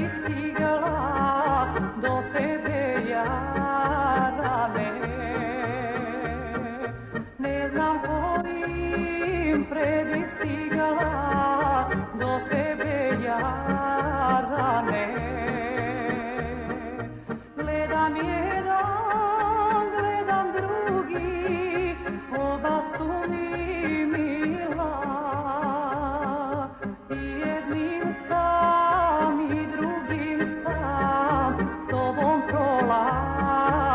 pristigala do tebe ja rame. Ne znam kojim pristigala do tebe ja rame. Gledam jedan, gledam drugi, oba su mi mila. I jednim sam i drugim sam s tobom prolazila.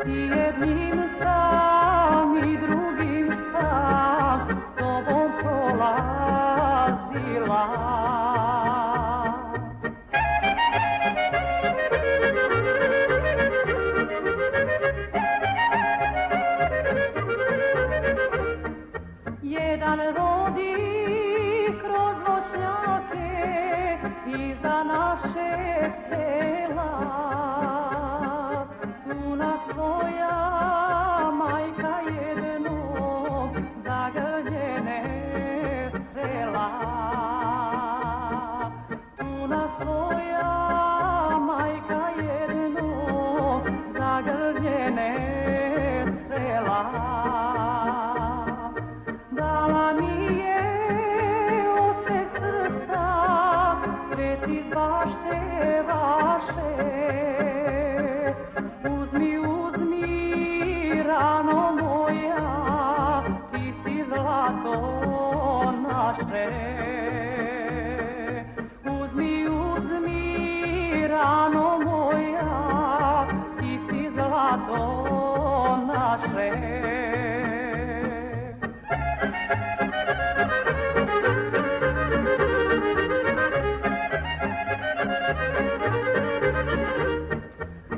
I jednim sam i drugim sam s tobom prolazila. Jedan vodi kroz voćnjake iza naše sela. Tu nas tvoja majka jednog zagrljene srela. Tu nas tvoja majka jednog zagrljene srela. Dala mi je ose srca, svet iz bašte vaše. Uzmi, uzmi, rano moja, ti si zlato naše. Uzmi, uzmi, rano moja, ti si zlato naše.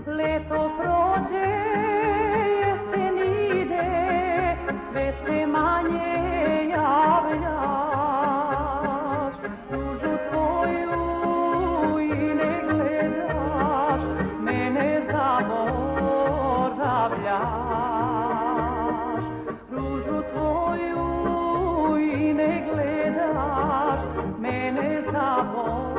Leto prođe, jesen ide, sve se manje javljaš. Ružu tvoju i ne gledaš, mene zaboravljaš. Ružu tvoju i ne gledaš, mene zaboravljaš.